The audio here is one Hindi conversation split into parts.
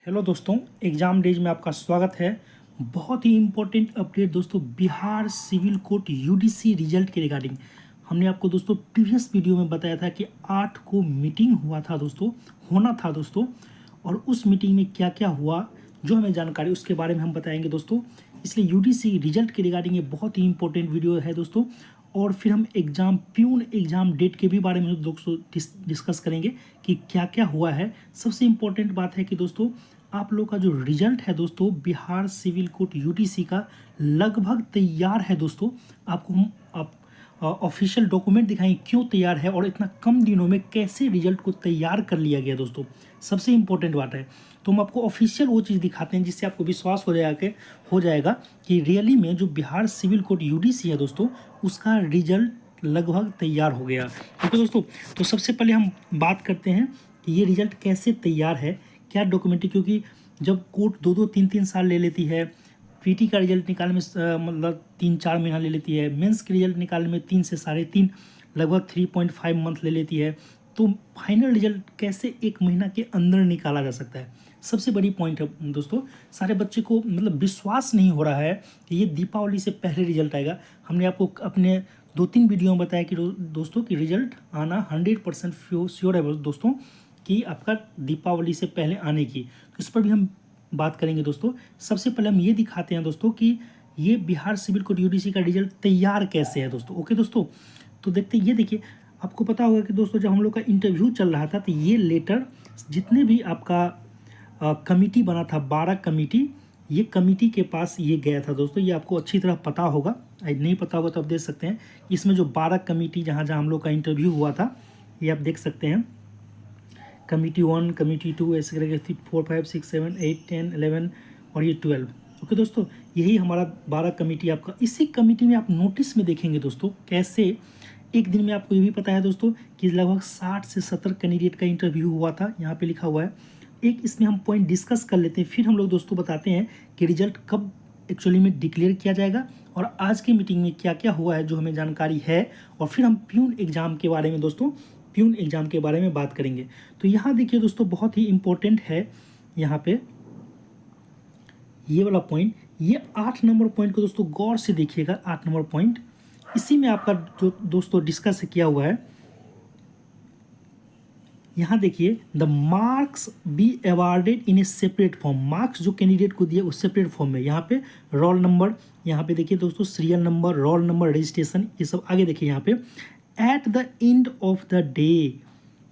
हेलो दोस्तों, एग्ज़ाम डेज में आपका स्वागत है। बहुत ही इम्पोर्टेंट अपडेट दोस्तों, Bihar civil court UDC result के रिगार्डिंग हमने आपको दोस्तों प्रीवियस वीडियो में बताया था कि 8 को मीटिंग हुआ था दोस्तों, होना था दोस्तों। और उस मीटिंग में क्या क्या हुआ जो हमें जानकारी उसके बारे में हम बताएंगे दोस्तों। इसलिए यूडीसी रिजल्ट के रिगार्डिंग ये बहुत ही इंपॉर्टेंट वीडियो है दोस्तों। और फिर हम प्यून एग्ज़ाम डेट के भी बारे में दोस्तों डिस्कस करेंगे कि क्या क्या हुआ है। सबसे इम्पोर्टेंट बात है कि दोस्तों आप लोग का जो रिजल्ट है दोस्तों बिहार सिविल कोर्ट यूटीसी का लगभग तैयार है दोस्तों। आपको हम आप ऑफिशियल डॉक्यूमेंट दिखाएंगे क्यों तैयार है और इतना कम दिनों में कैसे रिजल्ट को तैयार कर लिया गया दोस्तों। सबसे इम्पोर्टेंट बात है तो हम आपको ऑफिशियल वो चीज़ दिखाते हैं जिससे आपको विश्वास हो जाएगा कि रियली में जो बिहार सिविल कोर्ट यूडीसी है दोस्तों उसका रिजल्ट लगभग तैयार हो गया। ठीक है दोस्तों, तो सबसे पहले हम बात करते हैं कि ये रिजल्ट कैसे तैयार है, क्या डॉक्यूमेंट्री। क्योंकि जब कोर्ट 2-2 3-3 साल ले लेती है, पीटी का रिजल्ट निकालने में मतलब 3-4 महीना ले लेती है, मेंस के रिजल्ट निकालने में 3 से 3.5 लगभग 3.5 मंथ ले लेती है, तो फाइनल रिजल्ट कैसे 1 महीना के अंदर निकाला जा सकता है। सबसे बड़ी पॉइंट है दोस्तों, सारे बच्चे को मतलब विश्वास नहीं हो रहा है कि ये दीपावली से पहले रिजल्ट आएगा। हमने आपको अपने 2-3 वीडियो में बताया कि दोस्तों कि रिजल्ट आना 100% श्योर है दोस्तों, कि आपका दीपावली से पहले आने की। तो इस पर भी हम बात करेंगे दोस्तों। सबसे पहले हम ये दिखाते हैं दोस्तों कि ये बिहार सिविल कोर्ट यूडीसी का रिजल्ट तैयार कैसे है दोस्तों। ओके दोस्तों, तो देखते ये देखिए, आपको पता होगा कि दोस्तों जब हम लोग का इंटरव्यू चल रहा था तो ये लेटर जितने भी आपका कमिटी बना था 12 कमिटी, ये कमिटी के पास ये गया था दोस्तों। ये आपको अच्छी तरह पता होगा, नहीं पता होगा तो आप देख सकते हैं। इसमें जो 12 कमिटी जहाँ जहाँ हम लोग का इंटरव्यू हुआ था ये आप देख सकते हैं। कमिटी 1, कमिटी 2, ऐसे करके 4, 5, 6, 7, 8, 10, 11 और ये 12। ओके दोस्तों, यही हमारा 12 कमिटी आपका। इसी कमिटी में आप नोटिस में देखेंगे दोस्तों कैसे एक दिन में आपको ये भी पता है दोस्तों कि लगभग 60 से 70 कैंडिडेट का इंटरव्यू हुआ था, यहाँ पे लिखा हुआ है। एक इसमें हम पॉइंट डिस्कस कर लेते हैं, फिर हम लोग दोस्तों बताते हैं कि रिजल्ट कब एक्चुअली में डिक्लेयर किया जाएगा और आज की मीटिंग में क्या क्या हुआ है जो हमें जानकारी है। और फिर हम प्यून एग्ज़ाम के बारे में दोस्तों बात करेंगे। तो यहाँ देखिए दोस्तों, बहुत ही इम्पोर्टेंट है यहाँ पे ये वाला पॉइंट, ये 8 नंबर पॉइंट को दोस्तों गौर से देखिएगा। 8 नंबर पॉइंट इसी में आपका जो दोस्तों डिस्कस किया हुआ है। यहाँ देखिए, the marks be awarded in A separate form. Marks जो कैंडिडेट को दिए उस सेपरेट फॉर्म में, यहाँ पे रोल नंबर, यहाँ पे देखिए दोस्तों serial number, roll number, registration, ये सब आगे देखिए। यहाँ पे at the end of the day,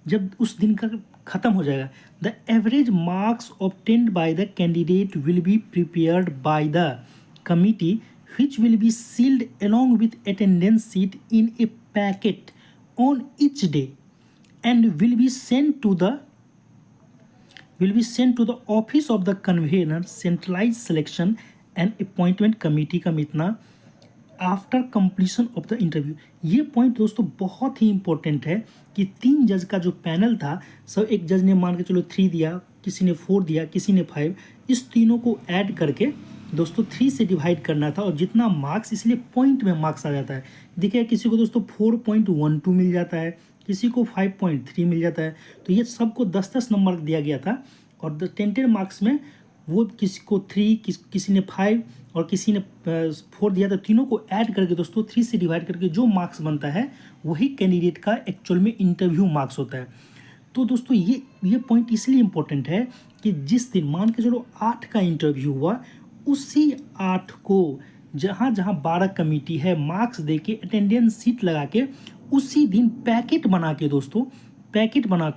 जब उस दिन का खत्म हो जाएगा, the average marks obtained by the candidate will be prepared by the committee which will be sealed along with attendance sheet in a packet on each day and will be sent to the office of the convener, centralized selection and appointment committee का मितना after completion of the interview. ये पॉइंट दोस्तों बहुत ही इंपॉर्टेंट है कि 3 जज का जो पैनल था, सब एक जज ने मान के चलो 3 दिया, किसी ने 4 दिया, किसी ने 5, इस तीनों को ऐड करके दोस्तों 3 से डिवाइड करना था। और जितना मार्क्स, इसलिए पॉइंट में मार्क्स आ जाता है। देखिए किसी को दोस्तों 4.12 मिल जाता है, किसी को 5.3 मिल जाता है। तो ये सबको 10-10 नंबर दिया गया था। और 10 मार्क्स में वो किसी को 3, किसी ने 5 और किसी ने 4 दिया था। तीनों को ऐड करके दोस्तों 3 से डिवाइड करके जो मार्क्स बनता है वही कैंडिडेट का एक्चुअल में इंटरव्यू मार्क्स होता है। तो दोस्तों ये पॉइंट इसलिए इम्पोर्टेंट है कि जिस दिन मान के चलो 8 का इंटरव्यू हुआ, उसी 8 को जहाँ जहाँ 12 कमिटी है मार्क्स दे के अटेंडेंस सीट लगा के उसी दिन पैकेट बना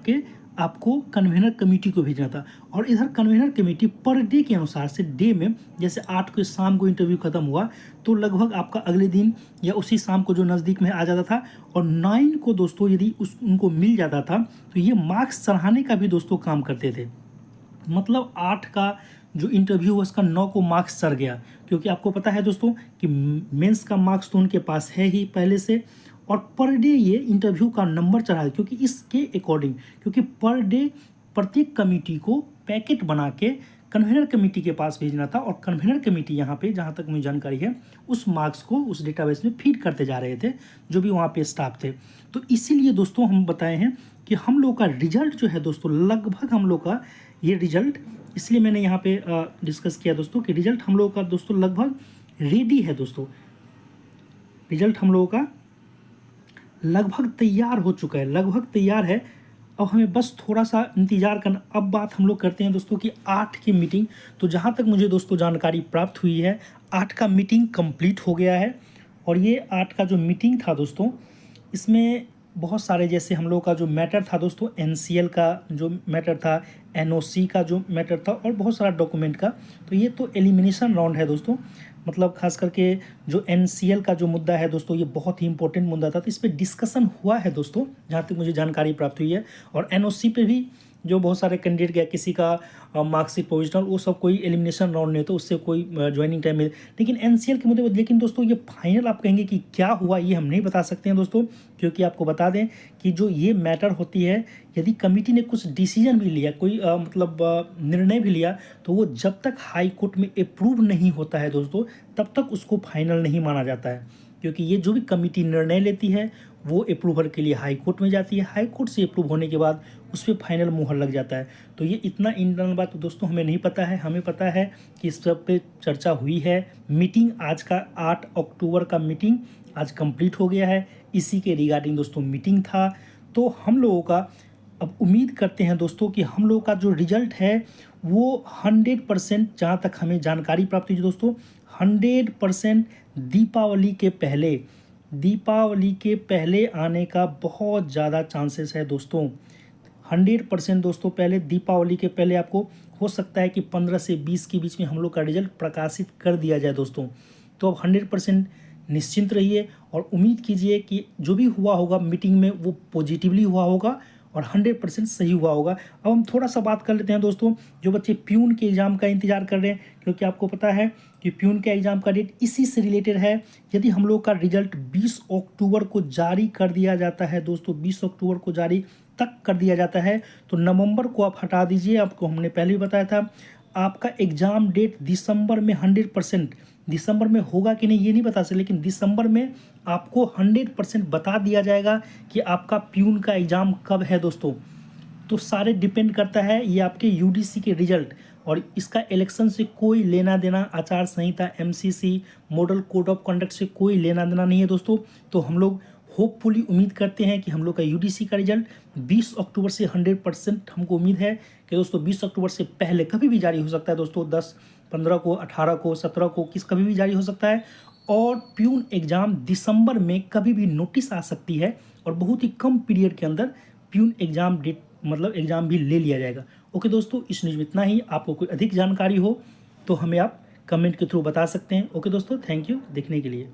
के आपको कन्वेनर कमेटी को भेजना था। और इधर कन्वेनर कमेटी पर डे के अनुसार से, डे में जैसे 8 को शाम को इंटरव्यू खत्म हुआ तो लगभग आपका अगले दिन या उसी शाम को जो नज़दीक में आ जाता था। और 9 को दोस्तों यदि उनको मिल जाता था तो ये मार्क्स चढ़ाने का भी दोस्तों काम करते थे। मतलब 8 का जो इंटरव्यू हुआ उसका 9 को मार्क्स चढ़ गया, क्योंकि आपको पता है दोस्तों कि मेंस का मार्क्स तो उनके पास है ही पहले से। और पर डे ये इंटरव्यू का नंबर चढ़ा है, क्योंकि इसके अकॉर्डिंग, क्योंकि पर डे प्रत्येक कमेटी को पैकेट बना के कन्वेनर कमेटी के पास भेजना था। और कन्वेनर कमेटी यहाँ पे जहाँ तक मुझे जानकारी है उस मार्क्स को उस डेटाबेस में फीड करते जा रहे थे जो भी वहाँ पे स्टाफ थे। तो इसीलिए दोस्तों हम बताए हैं कि हम लोग का रिजल्ट जो है दोस्तों, लगभग हम लोग का ये रिजल्ट इसलिए मैंने यहाँ पे डिस्कस किया दोस्तों कि रिजल्ट हम लोगों का दोस्तों लगभग रेडी है दोस्तों। रिजल्ट हम लोगों का लगभग तैयार हो चुका है, लगभग तैयार है। अब हमें बस थोड़ा सा इंतज़ार करना। अब बात हम लोग करते हैं दोस्तों कि 8 की मीटिंग। तो जहाँ तक मुझे दोस्तों जानकारी प्राप्त हुई है, 8 का मीटिंग कंप्लीट हो गया है। और ये 8 का जो मीटिंग था दोस्तों, इसमें बहुत सारे, जैसे हम लोग का जो मैटर था दोस्तों, एनसीएल का जो मैटर था, एनओसी का जो मैटर था, और बहुत सारा डॉक्यूमेंट का। तो ये तो एलिमिनेशन राउंड है दोस्तों। मतलब खास करके जो एनसीएल का जो मुद्दा है दोस्तों, ये बहुत ही इंपॉर्टेंट मुद्दा था। तो इस पर डिस्कशन हुआ है दोस्तों, जहाँ तक मुझे जानकारी प्राप्त हुई है। और एनओसी पे भी जो बहुत सारे कैंडिडेट गया, किसी का मार्कशीट प्रोविजनल, वो सब कोई एलिमिनेशन राउंड नहीं, तो उससे कोई ज्वाइनिंग टाइम मिले। लेकिन एनसीएल के मुद्दे पर, लेकिन दोस्तों ये फाइनल आप कहेंगे कि क्या हुआ, ये हम नहीं बता सकते हैं दोस्तों। क्योंकि आपको बता दें कि जो ये मैटर होती है, यदि कमेटी ने कुछ डिसीजन भी लिया, कोई निर्णय भी लिया, तो वो जब तक हाई कोर्ट में अप्रूव नहीं होता है दोस्तों, तब तक उसको फाइनल नहीं माना जाता है। क्योंकि ये जो भी कमेटी निर्णय लेती है, वो अप्रूवल के लिए हाई कोर्ट में जाती है। हाई कोर्ट से अप्रूव होने के बाद उस पर फाइनल मुहर लग जाता है। तो ये इतना इंटरनल बात तो दोस्तों हमें नहीं पता है। हमें पता है कि इस सब पे चर्चा हुई है। मीटिंग आज का 8 अक्टूबर का मीटिंग आज कंप्लीट हो गया है। इसी के रिगार्डिंग दोस्तों मीटिंग था। तो हम लोगों का अब उम्मीद करते हैं दोस्तों कि हम लोगों का जो रिजल्ट है वो 100%, जहाँ तक हमें जानकारी प्राप्त हुई दोस्तों, 100% दीपावली के पहले आने का बहुत ज़्यादा चांसेस है दोस्तों। 100% दोस्तों पहले, दीपावली के पहले आपको हो सकता है कि 15 से 20 के बीच में हम लोग का रिजल्ट प्रकाशित कर दिया जाए दोस्तों। तो अब 100% निश्चिंत रहिए और उम्मीद कीजिए कि जो भी हुआ होगा मीटिंग में, वो पॉजिटिवली हुआ होगा और 100% सही हुआ होगा। अब हम थोड़ा सा बात कर लेते हैं दोस्तों, जो बच्चे प्यून के एग्ज़ाम का इंतजार कर रहे हैं, क्योंकि आपको पता है कि प्यून के एग्ज़ाम का डेट इसी से रिलेटेड है। यदि हम लोग का रिजल्ट 20 अक्टूबर को जारी कर दिया जाता है दोस्तों, 20 अक्टूबर को जारी तक कर दिया जाता है, तो नवंबर को आप हटा दीजिए। आपको हमने पहले भी बताया था, आपका एग्ज़ाम डेट दिसंबर में 100%, दिसंबर में होगा कि नहीं ये नहीं बता सकते, लेकिन दिसंबर में आपको 100% बता दिया जाएगा कि आपका प्यून का एग्ज़ाम कब है दोस्तों। तो सारे डिपेंड करता है ये आपके यूडीसी के रिजल्ट, और इसका इलेक्शन से कोई लेना देना, आचार संहिता, MCC, model code of conduct से कोई लेना देना नहीं है दोस्तों। तो हम लोग होपफुली उम्मीद करते हैं कि हम लोग का यूडीसी का रिजल्ट 20 अक्टूबर से 100% हमको उम्मीद है कि दोस्तों 20 अक्टूबर से पहले कभी भी जारी हो सकता है दोस्तों। 10, 15 को, 18 को, 17 को, कभी भी जारी हो सकता है। और प्यून एग्ज़ाम दिसंबर में कभी भी नोटिस आ सकती है, और बहुत ही कम पीरियड के अंदर प्यून एग्ज़ाम डेट, मतलब एग्ज़ाम भी ले लिया जाएगा। ओके दोस्तों, इस न्यूज़ में इतना ही। आपको कोई अधिक जानकारी हो तो हमें आप कमेंट के थ्रू बता सकते हैं। ओके दोस्तों, थैंक यू देखने के लिए।